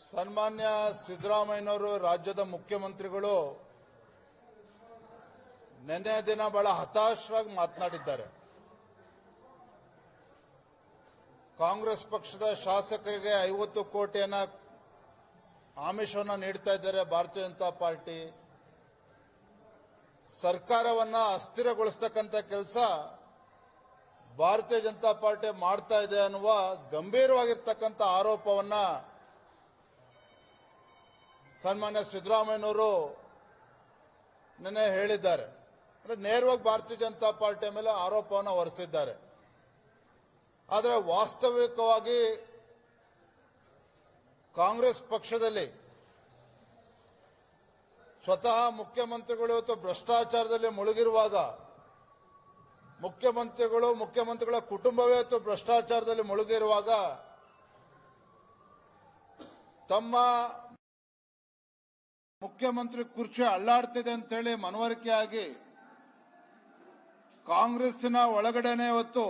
ಸನ್ಮಾನ್ಯ ಸಿದ್ದರಾಮಯ್ಯನವರು ರಾಜ್ಯದ ಮುಖ್ಯಮಂತ್ರಿಗಳು ನಿನ್ನೆ ದಿನ ಬಹಳ ಹತಾಶರಾಗಿ ಮಾತನಾಡಿದ್ದಾರೆ. ಕಾಂಗ್ರೆಸ್ ಪಕ್ಷದ ಶಾಸಕರಿಗೆ 50 ಕೋಟಿಯನ್ನ ಆಮಿಷವನ್ನ ನೀಡ್ತಾ ಇದ್ದಾರೆ ಭಾರತೀಯ ಜನತಾ ಪಾರ್ಟಿ. ಸರ್ಕಾರವನ್ನ ಅಸ್ಥಿರಗೊಳಿಸತಕ್ಕಂತ ಕೆಲಸ ಭಾರತೀಯ ಜನತಾ ಪಾರ್ಟಿ ಮಾಡ್ತಾ ಇದೆ ಅನ್ನುವ ಗಂಭೀರವಾಗಿರ್ತಕ್ಕಂಥ ಆರೋಪವನ್ನ ಸನ್ಮಾನ್ಯ ಸಿದ್ದರಾಮಯ್ಯನವರು ನಿನ್ನೆ ಹೇಳಿದ್ದಾರೆ. ಅಂದ್ರೆ ನೇರವಾಗಿ ಭಾರತೀಯ ಜನತಾ ಪಾರ್ಟಿಯ ಮೇಲೆ ಆರೋಪವನ್ನು ಹೊರಿಸಿದ್ದಾರೆ. ಆದರೆ ವಾಸ್ತವಿಕವಾಗಿ ಕಾಂಗ್ರೆಸ್ ಪಕ್ಷದಲ್ಲಿ ಸ್ವತಃ ಮುಖ್ಯಮಂತ್ರಿಗಳು ಇವತ್ತು ಭ್ರಷ್ಟಾಚಾರದಲ್ಲಿ ಮುಳುಗಿರುವಾಗ, ಮುಖ್ಯಮಂತ್ರಿಗಳ ಕುಟುಂಬವೇ ಇವತ್ತು ಭ್ರಷ್ಟಾಚಾರದಲ್ಲಿ ಮುಳುಗಿರುವಾಗ, ತಮ್ಮ ಮುಖ್ಯಮಂತ್ರಿ ಕುರ್ಚಿ ಅಳ್ಳಾಡ್ತಿದೆ ಅಂತೇಳಿ ಮನವರಿಕೆಯಾಗಿ ಕಾಂಗ್ರೆಸ್ಸಿನ ಒಳಗಡೆನೆ ಇವತ್ತು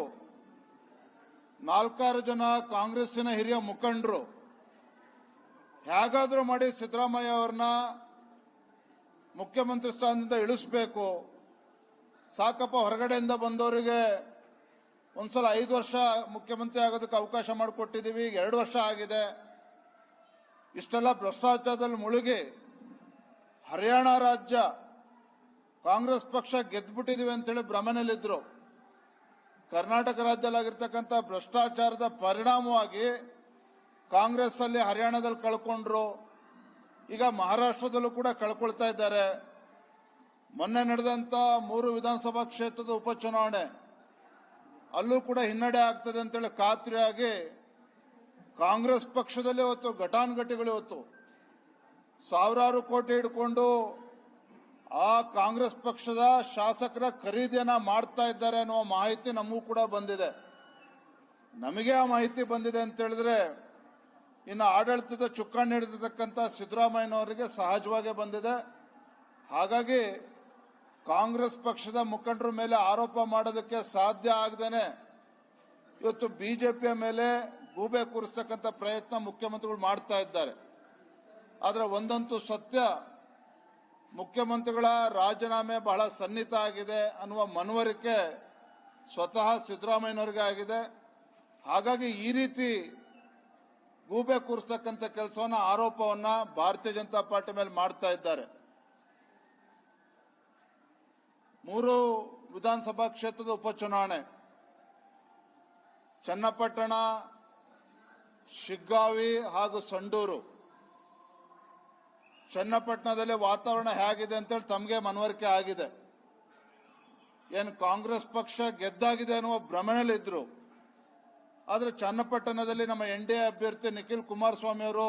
4-6 ಜನ ಕಾಂಗ್ರೆಸ್ಸಿನ ಹಿರಿಯ ಮುಖಂಡರು ಹೇಗಾದ್ರೂ ಮಾಡಿ ಸಿದ್ದರಾಮಯ್ಯ ಅವರನ್ನ ಮುಖ್ಯಮಂತ್ರಿ ಸ್ಥಾನದಿಂದ ಇಳಿಸಬೇಕು, ಸಾಕಪ್ಪ ಹೊರಗಡೆಯಿಂದ ಬಂದವರಿಗೆ ಒಂದ್ಸಲ 5 ವರ್ಷ ಮುಖ್ಯಮಂತ್ರಿ ಆಗೋದಕ್ಕೆ ಅವಕಾಶ ಮಾಡಿಕೊಟ್ಟಿದ್ದೀವಿ, ಈಗ 2 ವರ್ಷ ಆಗಿದೆ, ಇಷ್ಟೆಲ್ಲ ಭ್ರಷ್ಟಾಚಾರದಲ್ಲಿ ಮುಳುಗಿ ಹರಿಯಾಣ ರಾಜ್ಯ ಕಾಂಗ್ರೆಸ್ ಪಕ್ಷ ಗೆದ್ದುಬಿಟ್ಟಿದೀವಿ ಅಂತೇಳಿ ಭ್ರಮೆನಲ್ಲಿದ್ರು. ಕರ್ನಾಟಕ ರಾಜ್ಯದಲ್ಲಾಗಿರ್ತಕ್ಕಂಥ ಭ್ರಷ್ಟಾಚಾರದ ಪರಿಣಾಮವಾಗಿ ಕಾಂಗ್ರೆಸ್ ಅಲ್ಲಿ ಹರಿಯಾಣದಲ್ಲಿ ಕಳ್ಕೊಂಡ್ರು, ಈಗ ಮಹಾರಾಷ್ಟ್ರದಲ್ಲೂ ಕೂಡ ಕಳ್ಕೊಳ್ತಾ ಇದ್ದಾರೆ. ಮೊನ್ನೆ ನಡೆದಂತ 3 ವಿಧಾನಸಭಾ ಕ್ಷೇತ್ರದ ಉಪಚುನಾವಣೆ ಅಲ್ಲೂ ಕೂಡ ಹಿನ್ನಡೆ ಆಗ್ತದೆ ಅಂತೇಳಿ ಖಾತ್ರಿಯಾಗಿ ಕಾಂಗ್ರೆಸ್ ಪಕ್ಷದಲ್ಲಿ ಇವತ್ತು ಘಟಾನುಘಟಿಗಳು ಇವತ್ತು ಸಾವಿರಾರು ಕೋಟಿ ಹಿಡ್ಕೊಂಡು ಆ ಕಾಂಗ್ರೆಸ್ ಪಕ್ಷದ ಶಾಸಕರ ಖರೀದಿಯನ್ನ ಮಾಡ್ತಾ ಇದ್ದಾರೆ ಅನ್ನುವ ಮಾಹಿತಿ ನಮಗೂ ಕೂಡ ಬಂದಿದೆ. ನಮಗೆ ಆ ಮಾಹಿತಿ ಬಂದಿದೆ ಅಂತ ಹೇಳಿದ್ರೆ ಇನ್ನು ಆಡಳಿತದ ಚುಕ್ಕಾಣಿ ಹಿಡಿದಿರ್ತಕ್ಕಂಥ ಸಿದ್ದರಾಮಯ್ಯನವರಿಗೆ ಸಹಜವಾಗಿ ಬಂದಿದೆ. ಹಾಗಾಗಿ ಕಾಂಗ್ರೆಸ್ ಪಕ್ಷದ ಮುಖಂಡರ ಮೇಲೆ ಆರೋಪ ಮಾಡೋದಕ್ಕೆ ಸಾಧ್ಯ ಆಗದೇನೆ ಇವತ್ತು ಬಿಜೆಪಿಯ ಮೇಲೆ ಗೂಬೆ ಕೂರಿಸ್ತಕ್ಕಂಥ ಪ್ರಯತ್ನ ಮುಖ್ಯಮಂತ್ರಿಗಳು ಮಾಡ್ತಾ ಇದ್ದಾರೆ. ಆದರೆ ಒಂದಂತೂ ಸತ್ಯ, ಮುಖ್ಯಮಂತ್ರಿಗಳ ರಾಜೀನಾಮೆ ಬಹಳ ಸನ್ನಿಹಿತ ಆಗಿದೆ ಅನ್ನುವ ಮನವರಿಕೆ ಸ್ವತಃ ಸಿದ್ದರಾಮಯ್ಯನವರಿಗೆ ಆಗಿದೆ. ಹಾಗಾಗಿ ಈ ರೀತಿ ಗೂಬೆ ಕೂರಿಸ್ತಕ್ಕಂಥ ಕೆಲಸವನ್ನ ಆರೋಪವನ್ನ ಭಾರತೀಯ ಜನತಾ ಪಾರ್ಟಿ ಮೇಲೆ ಮಾಡ್ತಾ ಇದ್ದಾರೆ. 3 ವಿಧಾನಸಭಾ ಕ್ಷೇತ್ರದ ಉಪಚುನಾವಣೆ ಚನ್ನಪಟ್ಟಣ, ಶಿಗ್ಗಾವಿ ಹಾಗೂ ಸಂಡೂರು. ಚನ್ನಪಟ್ಟಣದಲ್ಲಿ ವಾತಾವರಣ ಹೇಗಿದೆ ಅಂತೇಳಿ ತಮಗೆ ಮನವರಿಕೆ ಆಗಿದೆ. ಏನು ಕಾಂಗ್ರೆಸ್ ಪಕ್ಷ ಗೆದ್ದಾಗಿದೆ ಅನ್ನುವ ಭ್ರಮೆಯಲ್ಲಿದ್ರು. ಆದರೆ ಚನ್ನಪಟ್ಟಣದಲ್ಲಿ ನಮ್ಮ NDA ಅಭ್ಯರ್ಥಿ ನಿಖಿಲ್ ಕುಮಾರಸ್ವಾಮಿ ಅವರು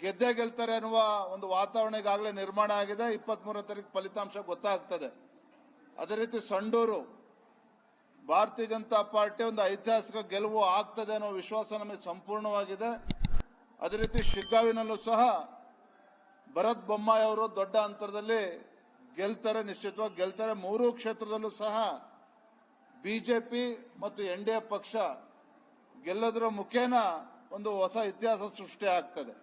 ಗೆದ್ದೇ ಗೆಲ್ತಾರೆ ಅನ್ನುವ ಒಂದು ವಾತಾವರಣ ಈಗಾಗಲೇ ನಿರ್ಮಾಣ ಆಗಿದೆ. 23ನೇ ತಾರೀಕು ಫಲಿತಾಂಶ ಗೊತ್ತಾಗ್ತದೆ. ಅದೇ ರೀತಿ ಸಂಡೂರು ಭಾರತೀಯ ಜನತಾ ಪಾರ್ಟಿ ಒಂದು ಐತಿಹಾಸಿಕ ಗೆಲುವು ಆಗ್ತದೆ ಅನ್ನೋ ವಿಶ್ವಾಸ ನಮಗೆ ಸಂಪೂರ್ಣವಾಗಿದೆ. ಅದೇ ರೀತಿ ಶಿಗ್ಗಾವಿನಲ್ಲೂ ಸಹ ಭರತ್ ಬೊಮ್ಮಾಯಿ ಅವರು ದೊಡ್ಡ ಅಂತರದಲ್ಲಿ ಗೆಲ್ತಾರೆ, ನಿಶ್ಚಿತವಾಗಿ ಗೆಲ್ತಾರೆ. 3 ಕ್ಷೇತ್ರದಲ್ಲೂ ಸಹ ಬಿಜೆಪಿ ಮತ್ತು NDA ಪಕ್ಷ ಗೆಲ್ಲೋದ್ರ ಮುಖೇನ ಒಂದು ಹೊಸ ಇತಿಹಾಸ ಸೃಷ್ಟಿ ಆಗ್ತದೆ.